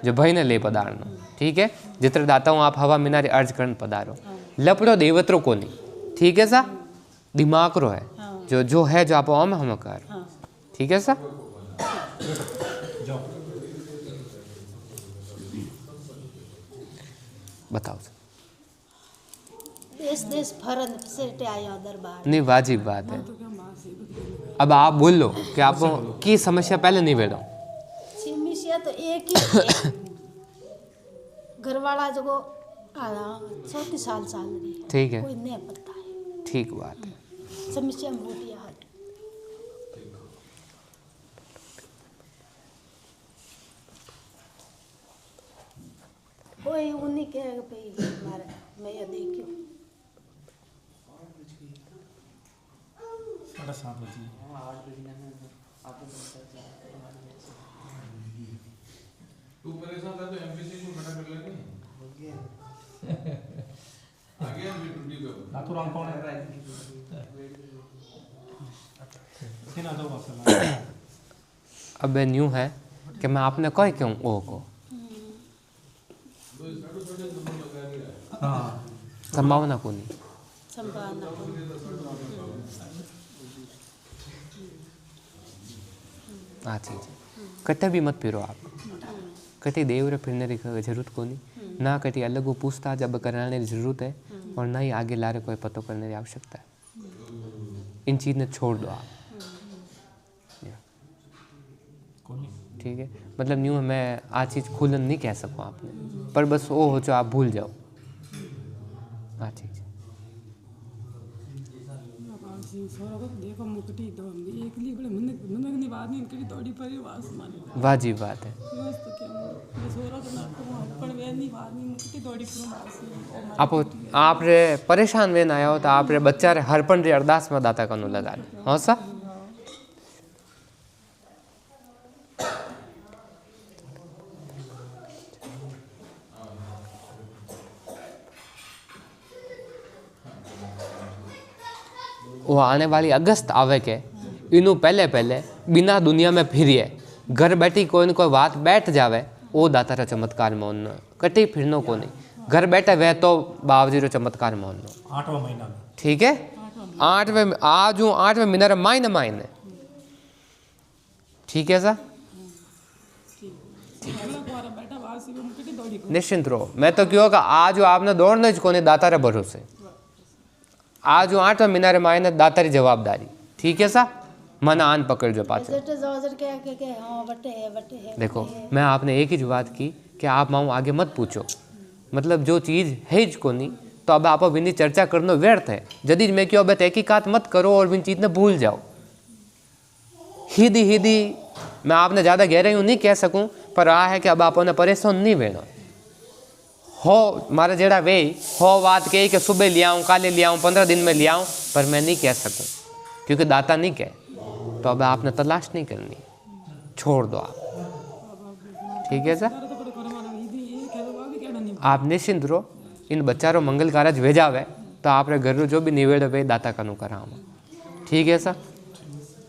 जो भाई ने ले पधारनो ठीक है। जितने दाता हूँ आप हवा मीनारे अर्ज करन पधारो लपड़ो देवत्रो को नहीं ठीक है सा दिमाग रो है जो है जो आप हम कर ठीक है सा बताओ देश देश फरन से आया दरबार नहीं वाजिब बात है। अब आप बोल लो कि आप की समस्या पहले नहीं बैठो समस्या तो एक ही है घर वाला जो 34 साल रही ठीक है कोई नहीं पता है ठीक बात है समस्या मोटी है कोई उन्हीं के भाई मारे मैं ये देखियो 7:30 बजे तू परेशान था तो एमपीसी को खड़ा कर लेंगे आगे भी टूटी पे नाथू राम कौन है सीना दो वापस अब न्यू है कि मैं आपने कह क्यों ओ को संभावना को नहीं संभावना हाँ चीज कट्टे भी मत फिरो आप कटी देव रे फिरने की जरूरत कोनी, ना कटी अलग पूछताछ अब कराने की जरूरत है, और ना ही आगे लारे कोई पतो करने की आवश्यकता है। इन चीज़ ने छोड़ दो आप, ठीक है। मतलब न्यू मैं आ चीज़ खुलन नहीं कह सकूँ आपने, पर बस वो हो जो आप भूल जाओ आ चीज़। वाजिब बात है। आप रे परेशान वेन आया हो तो आप रे बच्चा रे हरपन रे अरदास में दाता कनु लगा दे, हाँ सा। वो आने वाली अगस्त आवे के इनू पहले पहले बिना दुनिया में फिरिए घर बैठी कोई न कोई बात बैठ जावे, वो दाता रा चमत्कार मोहन कटी फिरनो को नहीं, घर बैठे वह तो बाबजी रो चमत्कार मोहन 8वां महीना में, ठीक है। 8वें आज हूँ 8वें महीना मायने ठीक है सर, निश्चिंत रहो। मैं तो क्यों का आज आपने दौड़ना ही कोने दाता रे भरोसे, आज 8वें महीना रे मायने दाता री जवाबदारी, ठीक है सा। मन आन पकड़ जो पाचे। देखो मैं आपने एक ही बात की कि आप माऊ आगे मत पूछो, मतलब जो चीज़ है ज को नहीं तो अब आप बिनी चर्चा करना व्यर्थ है। यदि मैं क्यों अब तहकीकात मत करो और बिन चीज़ ने भूल जाओ। हिदी मैं आपने ज़्यादा गहराई नहीं कह सकूं, पर आ है कि अब आपने परेशान नहीं बेनो हो मारे जेड़ा वे हो बात कही कि सुबह ले आऊँ, काले ले आऊँ, 15 दिन में ले आऊँ, पर मैं नहीं कह सकूँ क्योंकि दाता नहीं कह, तो अब आपने तलाश नहीं करनी, छोड़ दो आप, ठीक है सर। आप निश्चिंत रहो, इन बच्चारों मंगल कारज भेजावे तो आप रे घर जो भी निवेड़ वे दाता कनु करावा, ठीक है सर।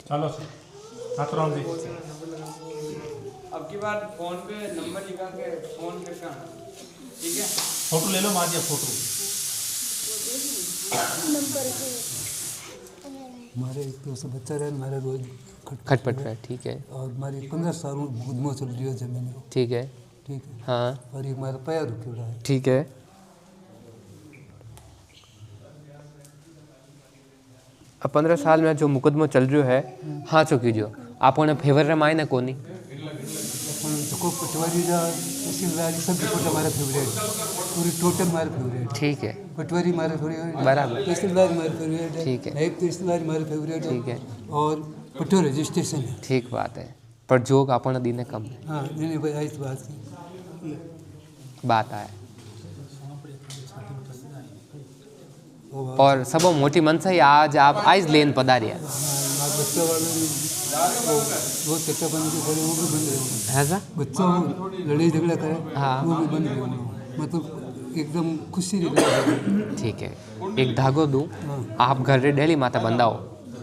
चलो सर नाथुराम जी, अब की बार फोन पे नंबर लिखा के फोन करना, ठीक है। फोटो ले लो माजिया, फोटो हमारे एक तो से बच्चा रहे, हमारे रोज खटपट रहा है, ठीक है। और हमारी 15 साल गुदमो चल रही है जमीन को, ठीक है, ठीक है। हाँ और एक हमारा पैर रुक रहा है, ठीक है। अब 15 साल में जो मुकदमो चल रही है, हाँ चुकी जो आपने फेवर रे मायने कोनी को पटवारी जा तहसीलदारी सब रिपोर्ट हमारे फेवरेट, पूरी टोटल हमारे फेवरेट, ठीक है। पटवारी हमारे फेवरेट, बराबर, तहसीलदार हमारे फेवरेट है, ठीक है। नायब तहसीलदार हमारे फेवरेट है, ठीक है। और पटो रजिस्ट्रेशन है, ठीक बात है, पर जोग आपने दीने कम है, हाँ नहीं भाई इस बात की बात आए। और सब मोटी मन से ही आज आप आइज लेन पधारिया बच्चा वाले वो चट्टा बन के खड़े, वो भी बंद रहे, है सा बच्चा वो लड़ाई झगड़ा करे, हाँ। वो भी बंद रहे, मतलब एकदम खुशी रहे, ठीक है। एक धागो दूँ, आप घर रे डेली माता बंधाओ,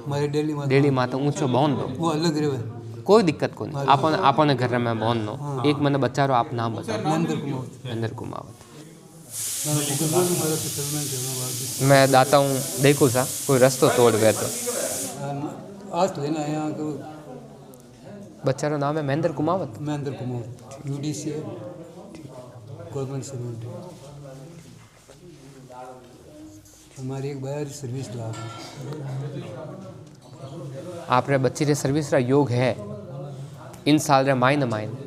हमारे डेली माता ऊंचो बांध दो, वो अलग रहे, कोई दिक्कत को नहीं, आपने घर में बांध दो। एक मैंने बच्चा रो आप नाम बताओ, महेंद्र कुमावत। मैं दाता हूँ, देखो सा कोई रस्तो तोड़ गया तो आज लेना है यहाँ को, बच्चा रो नाम है महेंद्र कुमावत, महेंद्र कुमार UDC है, गवर्नमेंट सर्वेंट है। हमारी एक बार सर्विस ला, आप रे बच्ची रे सर्विस रा योग है इन साल रे माइन,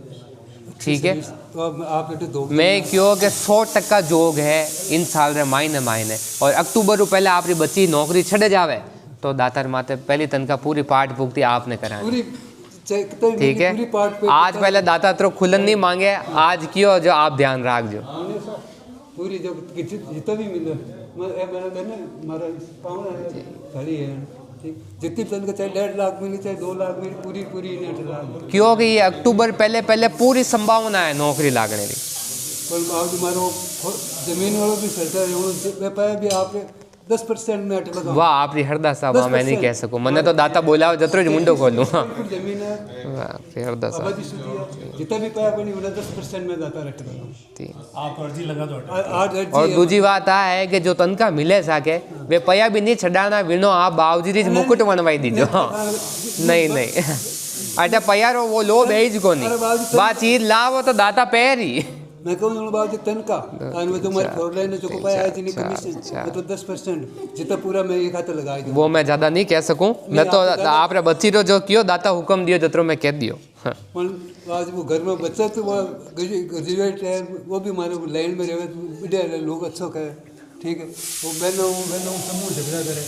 ठीक है। तो आप बेटे दो मैं क्यों कि 100% जोग है इन साल रे मायने, और अक्टूबर रू पहले आपरी बच्ची नौकरी छड़े जावे तो दातार माते पहली तनखा पूरी पाठ भुगती आपने करानी, ठीक है। आज पहले दाता तो खुलन नहीं मांगे, आज क्यों जो आप ध्यान रख जो पूरी जब जितना भी मिले हमारा पावना है खड़ी है, जितनी तनखा चाहे 1.5 लाख मिली चाहे 2 लाख मिली, पूरी 1.5 लाख, क्योंकि ये अक्टूबर पहले पूरी संभावना है नौकरी लागने की। पर आप हमारो जमीन वालों भी सरकार व्यापार भी आप 10% में अटक लगा, वाह आपरी हरदा साहब, मैं नहीं कह सकूं, मैंने तो दाता बोला जतरो ज मुंडो खोल दूं, जमीन है वाह हरदा साहब, जितना भी पाया बनी उन्हें 10% में दाता रट लगा, ठीक। आप अर्जी लगा दो। और दूसरी बात आ है कि जो तनखा मिले सके वे पया भी नहीं छड़ाना विनो, आप बावजी मुकुट बनवाई दीजो, नहीं अच्छा पयारो वो लो बेज को नहीं बा चीज लावो तो दाता पैरी मैं कहूँ बाबू तनका और वो तुम्हारे फोरलाइन जो को पाया है कमीशन तो 10% जितना पूरा मैं ये खाता लगा दूं। वो मैं ज्यादा नहीं कह सकूं न तो आप रे बच्ची रो जो कियो दाता हुक्म दियो जतरो मैं कह दियो। आज वो घर में बच्चा तो वो ग्रेजुएट है वो भी हमारे लाइन में रहे बढ़िया लोग अच्छा कहे ठीक है। वो बहनों समूह झगड़ा करे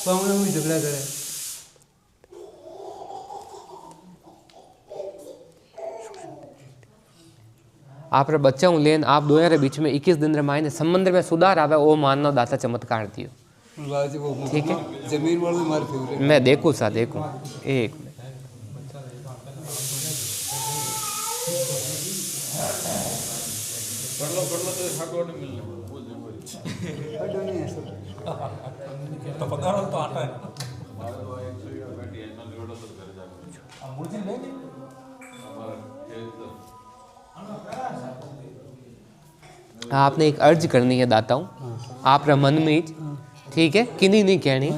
पावनों भी झगड़ा करे। आप रे बच्चा हूँ लेन आप दोनों रे बीच में 21 दिन रे मायने संबंध में सुधार आवे वो मानना दाता चमत्कार दियो ठीक है। जमीन वालों हमारे फेवरेट मैं देखूँ सा देखूँ एक तो पगार तो आता है आपने एक अर्ज करनी है दाताओं आप रे मन में ठीक है किन्हीं नहीं कहनी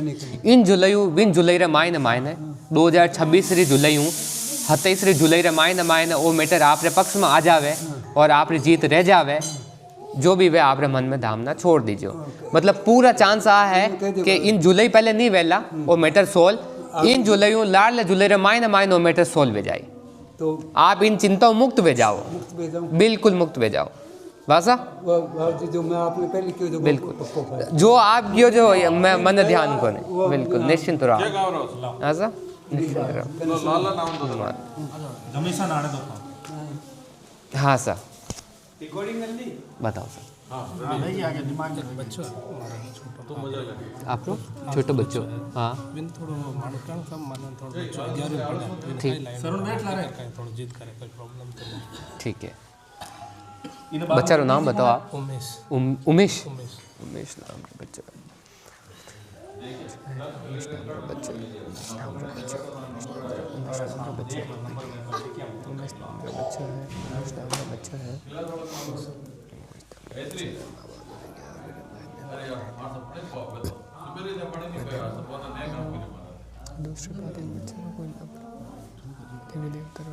इन जुलाईऊ बिन जुलाई रे मायने मायने 2026 री जुलाईऊ 27 री जुलाई रे मायने मायने वो मैटर आप रे पक्ष में आ जावे और आप री जीत रह जावे जो भी वे आप रे मन में धामना छोड़ दीजिए। मतलब पूरा चांस आ है कि इन जुलाई पहले नहीं वेला वो मैटर सोल्व इन जुलाईऊ लाल जुलाई रे मायने मायने वो मैटर सोल्व हो जाए तो आप इन चिंताओं मुक्त हो जाओ बिल्कुल मुक्त हो जाओ वासा जो मैं आपने पहले किया जो बिल्कुल जो आप कियो जो मैं मन ध्यान को नहीं बिल्कुल निश्चिंत रहो ऐसा निश्चिंत रहो हमेशा नाड़े दो हाँ सर रिकॉर्डिंग कर ली बताओ सर हाँ नहीं आगे दिमाग में बच्चों तो मजा लगे आप लोग छोटे बच्चों हाँ बिन थोड़ो मानकान कम मानन थोड़ो बच्चों 11 पढ़ा ठीक सर बैठ ला रहे कहीं थोड़ा जिद करे कोई प्रॉब्लम तो नहीं ठीक है। बच्चा रो नाम बताओ आप उमेश उमेश उमेश नाम का बच्चा उमेश नाम का बच्चा उमेश नाम का बच्चा उमेश नाम का बच्चा है उमेश नाम का बच्चा है दूसरे बात बच्चे का कोई देवी देवता का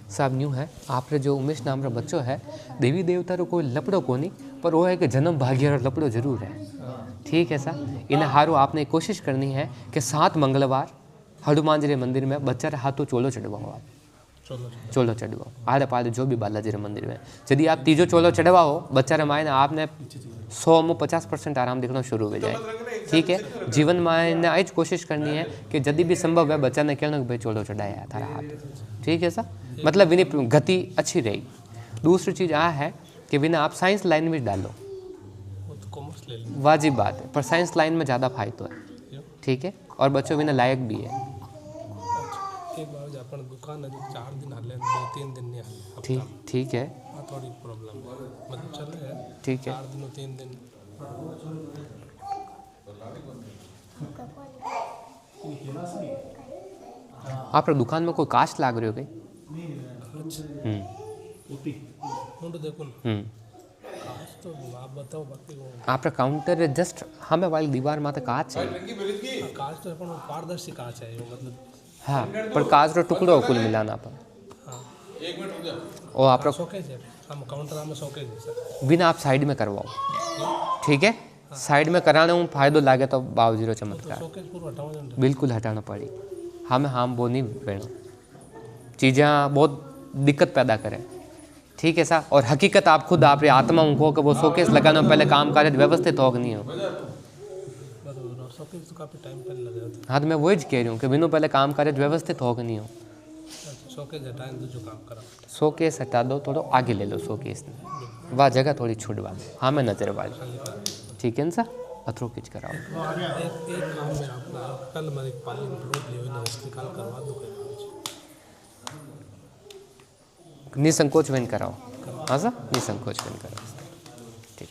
साहब न्यू है आप रे जो उमेश नाम रो बच्चो है देवी देवता रो कोई लपड़ो को नहीं पर वो है कि जन्म भाग्य रो लपड़ो जरूर है ठीक है सा इन हारो आपने कोशिश करनी है कि 7 मंगलवार हनुमान जी रे मंदिर में बच्चा रे हाथों चोलो चढ़वाओ आप चोलो चढ़वाओ आड़े पाड़े जो भी बालाजी रे मंदिर में यदि आप तीजो चोलो चढ़वाओ बच्चा रे मायने आपने 100 में 50% आराम दिखना शुरू हो जाए ठीक है। जीवन में आज कोशिश करनी है कि यदि भी संभव है बच्चा ने कहना कि भाई चोलो चढ़ाया थारा हाथ ठीक है सा मतलब विनी गति अच्छी रही। दूसरी चीज़ आ है कि बिना आप साइंस लाइन में डालो वाजिब बात है पर साइंस लाइन में ज़्यादा फायदा है ठीक है और बच्चों बिना लायक भी है अपन दुकान है 4 दिन हले 2-3 दिन नहीं हले ठीक है थोड़ी प्रॉब्लम है मतलब चल रहा है ठीक है 4 दिन 3 दिन आप दुकान में कोई कास्ट लाग रही हो गई तो देखो कास्ट तो आप बताओ बाकी वो आप काउंटर जस्ट हमें वाली दीवार माते कांच है कास्ट तो अपन पारदर्शी कांच है मतलब हाँ पर कांच रो टुकड़ो कुल मिलाना पर हाँ 1 मिनट रुक जा ओ आप शोकेस है हम काउंटर में शोकेस है सर बिना आप साइड में करवाओ ठीक है साइड में कराने में फायदो लागे तो बाबूजी रो चमत्कार बिल्कुल हटाना पड़ी हमें हम वो नहीं बेनो चीज़ें बहुत दिक्कत पैदा करें ठीक है सा और हकीकत आप खुद आप आत्मा उनको कि वो शोकेस लगाने में पहले काम काज व्यवस्थित हो नहीं हो हाँ तो मैं वही कह रही हूँ कि बिनु पहले काम काज व्यवस्थित हो नहीं हो शोकेस हटा दो थोड़ा आगे ले लो शोकेस ने वह जगह थोड़ी छुड़वा हाँ मैं नजर वाली ठीक है ना सर अथरो किच कराओ कल मैं पाली रोड ले निकाल करवा दो निसंकोच वेन कराओ हाँ सर निसंकोच वेन कराओ ठीक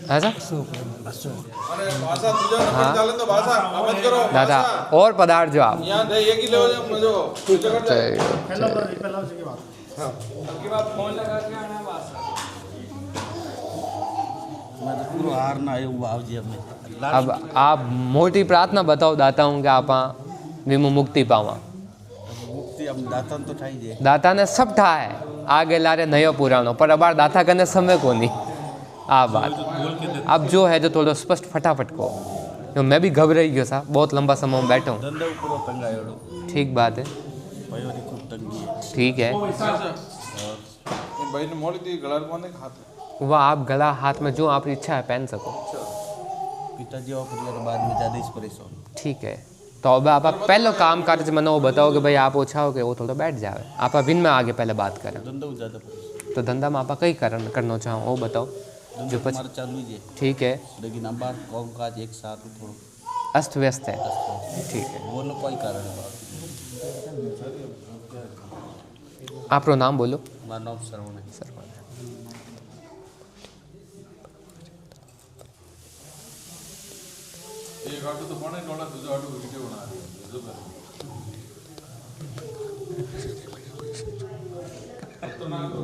ऐसा अरे भाषा तुझा नंबर डाले तो भाषा मत करो दादा और पदार्थ जो आप यहाँ दे एक ही लेवल जो जगह अब की बार फोन लगा के आना बस पूरा हार ना आयो बाबूजी हमें अब आप मोटी प्रार्थना बताओ दाता हूँ कि आप विमु मुक्ति पावा मुक्ति अब दाता तो ठाई जे दाता ने सब ठा है आगे लारे नयो पुराणो पर अबार दाता करने समय को नहीं आ बात अब जो है जो थोड़ा स्पष्ट फटाफट को तो मैं भी घबराई गयो सा बहुत लंबा समय में बैठा हूँ धंधे पूरा तंगायोड़ो ठीक बात है पयोरी खूब तंगी है ठीक है भाई ने मोड़ी दी गलर माने खाते वह आप गला हाथ में जो आपकी इच्छा है पहन सको पिताजी और परिवार बाद में ज़्यादा इस परेशान ठीक है तो अब आप पहले काम कार्य मैंने वो बताओ कि भाई आप ओछा हो के वो थोड़ा बैठ जाए आप विन में आगे पहले बात करें धंधा ज़्यादा परेशान तो धंधा में आप कई करना चाहो वो बताओ जो धंधा हमारा चालू ही है ठीक है लेकिन अब बार कौम काज एक साथ थोड़ा अस्त व्यस्त है ठीक है वो न कोई कारण है आप नाम बोलो हमारा नाम श्रवण है एक आटो तो फोन नोड़ा दूसरा आटो वीडियो बना रही है जो कर तो ना तो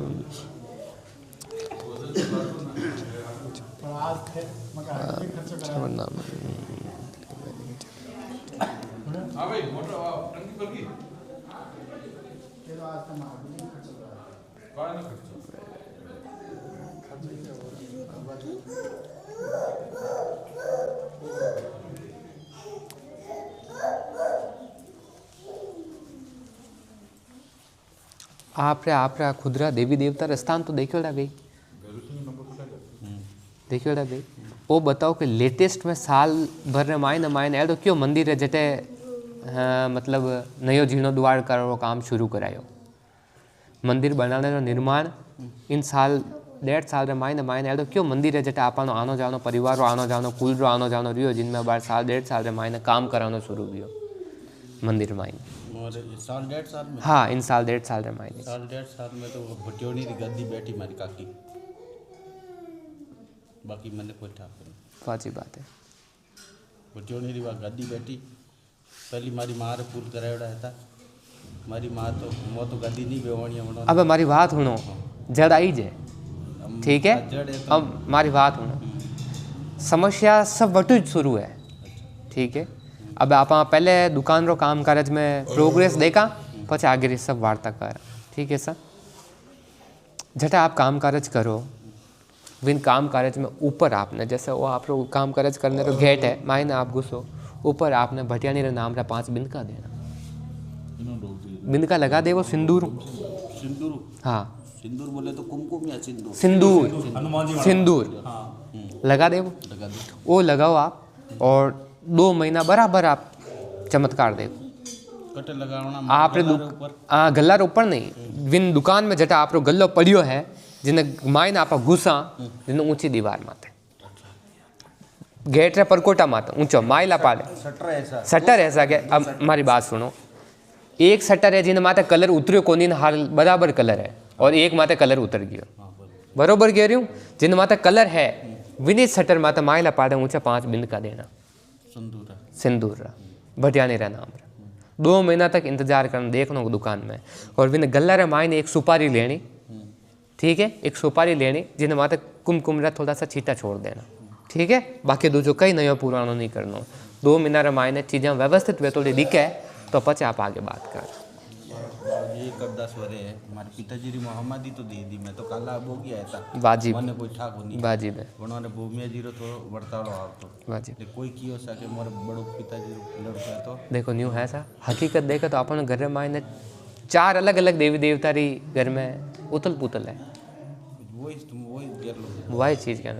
हाँ भाई मोटर टंकी पर की बाहर ना खर्चो आप खुदरा देवी देवता स्थान तो देखियोड़ा गई देखियोड़ा गई वो बताओ कि लेटेस्ट में साल भर रे मायने एडो क्यों मंदिर है जटे मतलब नयो जीर्णो द्वार करो काम शुरू करायो मंदिर बनाने रो निर्माण इन साल 1.5 साल रे मायने एडो क्यों मंदिर है जटे आपनो आनो जानो परिवार रो आनो जानो कुल रो आनो जानो रियो जिनमें बार साल 1.5 साल रे मायने काम करानो शुरू कियो मंदिर मायने साल 1.5 साल में हाँ इन साल 1.5 साल रे मायने साल 1.5 साल में तो भटियोनी की गद्दी बैठी मारी काकी बाकी मैंने कोई ठाक नहीं वाजी बात है भटियोनी की गद्दी बैठी पहली मारी माँ रे पूल करायोड़ा था मारी माँ तो मो तो गद्दी नहीं बेवाणी बनो अब हमारी बात सुनो जड़ आई जे ठीक है अब हमारी बात सुनो समस्या सब वटू शुरू है ठीक है अब आप पहले दुकान रो काम काज में प्रोग्रेस देखा पचे आगे सब वार्ता कर ठीक है सर जटा आप काम काज करो विन काम काज में ऊपर आपने जैसे वो आप लोग काम काज करने रो गेट है मायने आप घुसो ऊपर आपने भटियानी रे नाम रा 5 बिंदका देना बिंदका लगा दे वो सिंदूर सिंदूर हाँ सिंदूर बोले तो कुमकुम या सिंदूर सिंदूर सिंदूर लगा दे वो लगाओ आप और 2 महीना बराबर आप चमत्कार देखो कटे लगावना आप गल्ला ऊपर नहीं विन दुकान में जटा आप गल्लो पड़ियो है जिन्हें मायने आप घुसा जिन्हें ऊंची दीवार माते गेट रे परकोटा माते ऊंचो माइला पाले सटर ऐसा के अब हमारी बात सुनो एक सटर है जिन्हें माते कलर उतरियो कोनी हाल बराबर कलर है और एक माते कलर उतर गयो बरोबर कह रही हूँ जिन्हें माते कलर है विनीत सटर माते माइला पाले ऊंचा 5 बिंद का देना सिंदूर भटियानी रा नाम 2 महीना तक इंतजार करना देखना दुकान में और विन गल्ला रे मायने एक सुपारी लेनी ठीक है एक सुपारी लेनी जिन्हें माते कुमकुम रा थोड़ा सा छीटा छोड़ देना ठीक है बाकी दूजो कई नयो पुरानो नहीं करना 2 महीना रे मायने चीज़ें व्यवस्थित वे थोड़ी दिखे तो पचे आप आगे बात कर ये करदास वरे है हमारे पिताजी री मोहम्मदी तो दे दी मैं तो काला हो गया था वाजिब मैंने कोई ठाक नहीं वाजिब है उन्होंने भूमिया जीरो तो वर्ताड़ो आप तो वाजिब कोई कियो सके मोर बड़ो पिताजी लड़का तो देखो न्यू है सा हकीकत देखे तो अपन घर में मायने 4 अलग अलग देवी देवता री घर में उथल पुथल है वही चीज़ क्या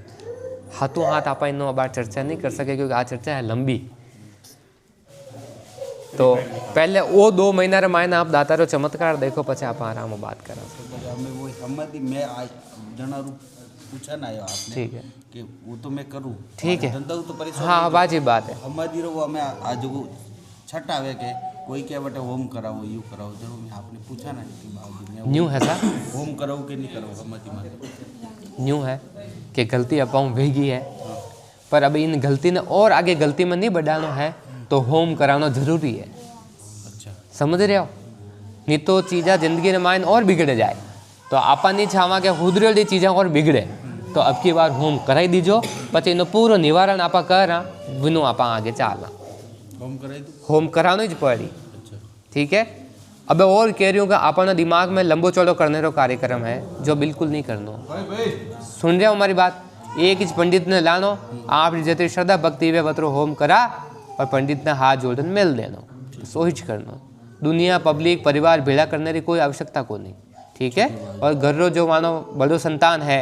हाथों हाथ आप इन बार चर्चा नहीं कर सके क्योंकि आज चर्चा है लंबी तो पहले वो 2 महीना रे मायने आप दाता रो चमत्कार देखो पछे आप आराम में बात करा हमें वो सम्मति मैं आज जना रू पूछा ना आयो आपने ठीक है कि वो तो मैं करूं ठीक है धंधा तो परेशान हाँ वाजिब बात है हमारी रो हमें आज वो छठ आवे के कोई क्या बेटा होम कराओ यू कराओ जरूर मैं आपने पूछा ना कि न्यू है सर होम कराओ कि नहीं कराओ हमारी मां न्यू है कि गलती अपाऊँ भेगी है पर अब इन गलती ने और आगे गलती में नहीं बढ़ाना है तो होम कराना जरूरी है। समझ रहे हो? नहीं तो चीज़ा जिंदगी में माइन और बिगड़े जाए। तो आपा नहीं चाहवा कि खुदरी चीज़ें और बिगड़े, तो अब की बार होम कराई दीजो, पछी एनो पूरो निवारण आपा करा विनो आपा आगे चालना। होम करानो ही पड़ी। ठीक है। अब और कह रही हूँ कि अपना दिमाग में लंबो चौड़ो करने का कार्यक्रम है जो बिल्कुल नहीं करना। सुन रहे हो हमारी बात? एक ही पंडित ने लानो, आप जितनी श्रद्धा भक्ति वे बतरो होम करा और पंडित ने हाथ जोड़ मिल देना, सो ही करना। दुनिया पब्लिक परिवार भेड़ा करने की कोई आवश्यकता को नहीं। ठीक है। और घर रो जो मानो बड़ो संतान है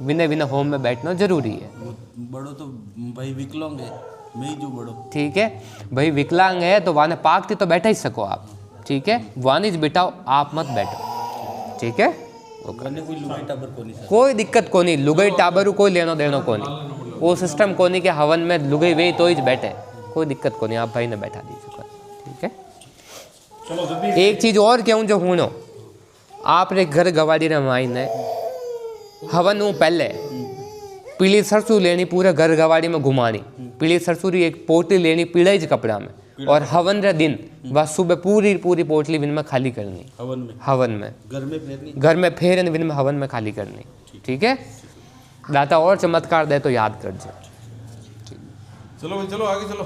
विने विने होम में बैठना जरूरी है। बड़ो तो भाई विकलांग है, मैं ही जो बड़ो। ठीक है। भाई विकलांग है तो वाने पाकती तो बैठा ही सको आप। ठीक है। वानी बिठाओ, आप मत बैठो। ठीक है। कोई दिक्कत को नहीं, लुगई टाबर कोई लेनो देनो को नहीं, वो सिस्टम को नहीं कि हवन में लुगई वे तो ही बैठे, कोई दिक्कत को नहीं, आप भाई ने बैठा दीजिए। ठीक है। एक चीज और कहूँ जो हूँ, आपने घर गवाड़ी रमाई ने हवन हूँ पहले पीली सरसों लेनी, पूरे घर गवाड़ी में घुमानी, पीली सरसों री एक पोटली लेनी पीड़ाई कपड़ा में, और हवन रे दिन वह सुबह पूरी पूरी पोटली विन में खाली करनी। हवन में घर में फेर विन में हवन में खाली करनी। ठीक है। दाता और चमत्कार दे तो याद कर। चलो भाई, चलो आगे चलो।